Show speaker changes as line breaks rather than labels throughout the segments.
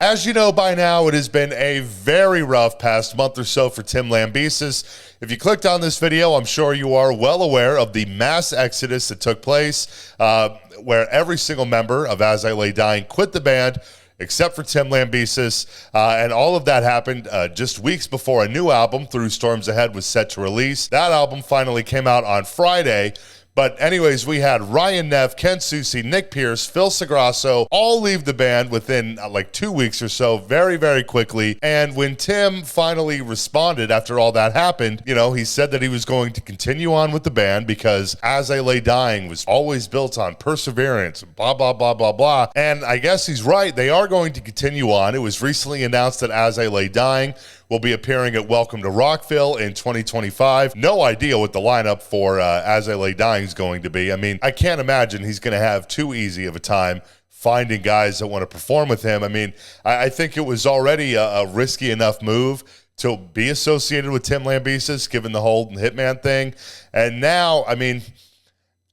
As you know by now, it has been a very rough past month or so for Tim Lambesis. If you clicked on this video, I'm sure you are well aware of the mass exodus that took place, where every single member of As I Lay Dying quit the band, except for Tim Lambesis, and all of that happened just weeks before a new album, Through Storms Ahead, was set to release. That album finally came out on Friday. But anyways, we had Ryan Neff, Ken Susi, Nick Pierce, Phil Segrasso all leave the band within like 2 weeks or so, very, very quickly. And when Tim finally responded after all that happened, you know, he said that he was going to continue on with the band because As I Lay Dying was always built on perseverance, blah, blah, blah, blah, blah. And I guess he's right. They are going to continue on. It was recently announced that As I Lay Dying will be appearing at Welcome to Rockville in 2025. No idea what the lineup for As I Lay Dying is going to be. I mean, I can't imagine he's going to have too easy of a time finding guys that want to perform with him. I mean, I think it was already a risky enough move to be associated with Tim Lambesis, given the whole Hitman thing. And now, I mean,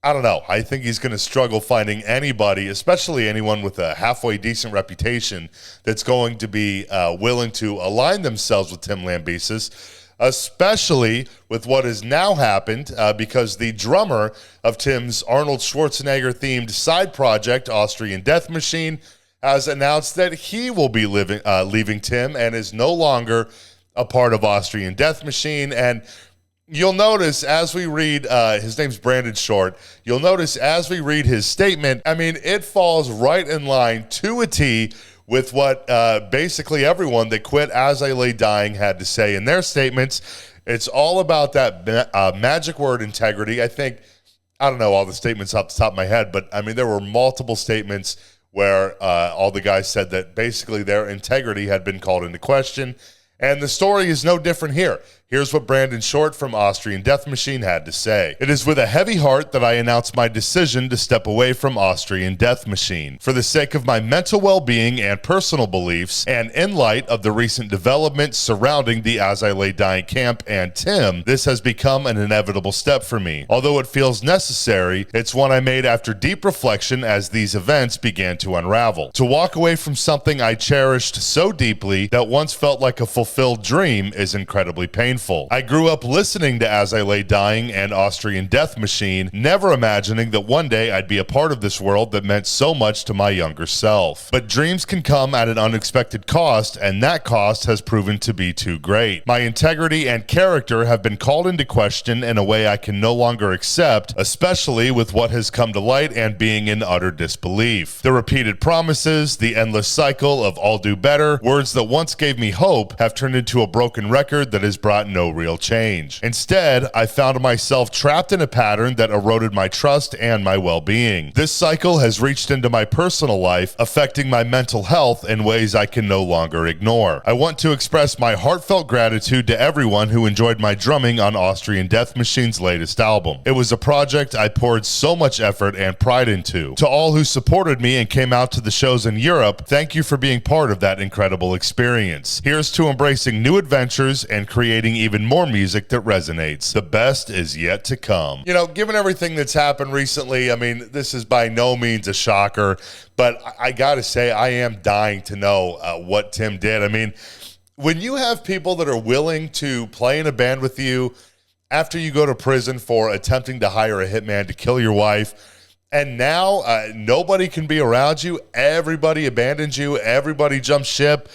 I don't know. I think he's going to struggle finding anybody, especially anyone with a halfway decent reputation, that's going to be willing to align themselves with Tim Lambesis, especially with what has now happened because the drummer of Tim's Arnold Schwarzenegger-themed side project, Austrian Death Machine, has announced that he will be leaving Tim and is no longer a part of Austrian Death Machine. And you'll notice as we read, his name's Brandon Short, you'll notice as we read his statement, I mean, it falls right in line to a T with what basically everyone that quit As I Lay Dying had to say in their statements. It's all about that magic word, integrity. I think, I don't know all the statements off the top of my head, but I mean, there were multiple statements where all the guys said that basically their integrity had been called into question. And the story is no different here. Here's what Brandon Short from Austrian Death Machine had to say. It is with a heavy heart that I announce my decision to step away from Austrian Death Machine. For the sake of my mental well-being and personal beliefs, and in light of the recent developments surrounding the As I Lay Dying camp and Tim, this has become an inevitable step for me. Although it feels necessary, it's one I made after deep reflection as these events began to unravel. To walk away from something I cherished so deeply that once felt like a fulfilled dream is incredibly painful. I grew up listening to As I Lay Dying and Austrian Death Machine, never imagining that one day I'd be a part of this world that meant so much to my younger self. But dreams can come at an unexpected cost, and that cost has proven to be too great. My integrity and character have been called into question in a way I can no longer accept, especially with what has come to light and being in utter disbelief. The repeated promises, the endless cycle of I'll do better, words that once gave me hope have turned into a broken record that has brought no real change. Instead, I found myself trapped in a pattern that eroded my trust and my well-being. This cycle has reached into my personal life, affecting my mental health in ways I can no longer ignore. I want to express my heartfelt gratitude to everyone who enjoyed my drumming on Austrian Death Machine's latest album. It was a project I poured so much effort and pride into. To all who supported me and came out to the shows in Europe, thank you for being part of that incredible experience. Here's to embracing new adventures and creating even more music that resonates. The best is yet to come. You know, given everything that's happened recently, I mean, this is by no means a shocker, but I gotta say, I am dying to know what Tim did. I mean, when you have people that are willing to play in a band with you after you go to prison for attempting to hire a hitman to kill your wife, and now nobody can be around you, everybody abandons you, everybody jumps ship,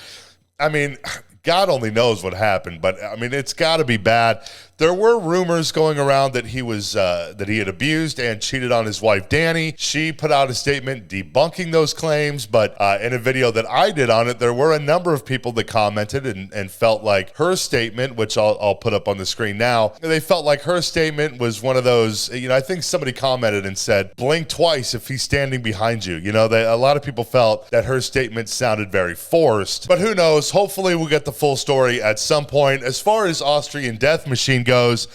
I mean, God only knows what happened, but I mean, it's got to be bad. There were rumors going around that he was that he had abused and cheated on his wife, Danny. She put out a statement debunking those claims, but in a video that I did on it, there were a number of people that commented and felt like her statement, which I'll put up on the screen now, they felt like her statement was one of those, you know, I think somebody commented and said, blink twice if he's standing behind you. You know, a lot of people felt that her statement sounded very forced, but who knows? Hopefully we'll get the full story at some point. As far as Austrian Death Machine goes,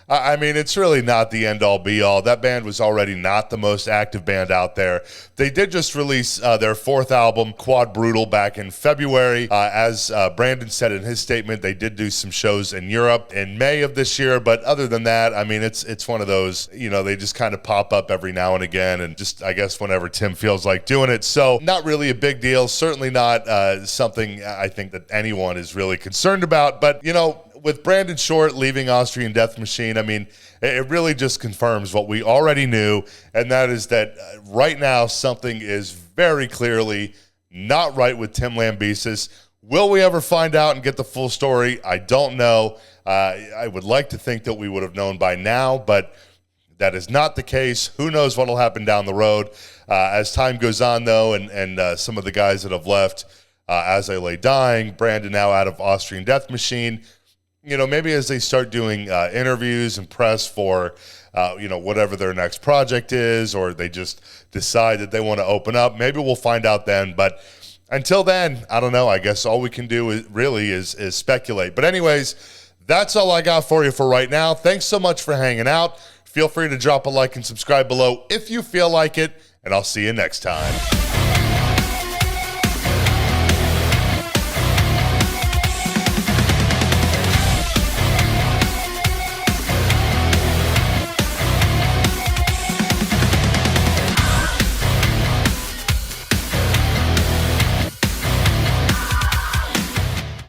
I mean, it's really not the end-all, be-all. That band was already not the most active band out there. They did just release their fourth album, Quad Brutal, back in February. As Brandon said in his statement, they did do some shows in Europe in May of this year, but other than that, I mean, it's one of those, you know, they just kind of pop up every now and again, and just, I guess, whenever Tim feels like doing it. So not really a big deal. Certainly not something I think that anyone is really concerned about, but, you know, with Brandon Short leaving Austrian Death Machine, I mean, it really just confirms what we already knew, and that is that right now something is very clearly not right with Tim Lambesis. Will we ever find out and get the full story? I don't know. I would like to think that we would have known by now, but that is not the case. Who knows what will happen down the road. As time goes on, though, and some of the guys that have left as they lay dying, Brandon now out of Austrian Death Machine, you know, maybe as they start doing interviews and press for, you know, whatever their next project is, or they just decide that they want to open up, maybe we'll find out then. But until then, I don't know. I guess all we can do is speculate. But anyways, that's all I got for you for right now. Thanks so much for hanging out. Feel free to drop a like and subscribe below if you feel like it, and I'll see you next time.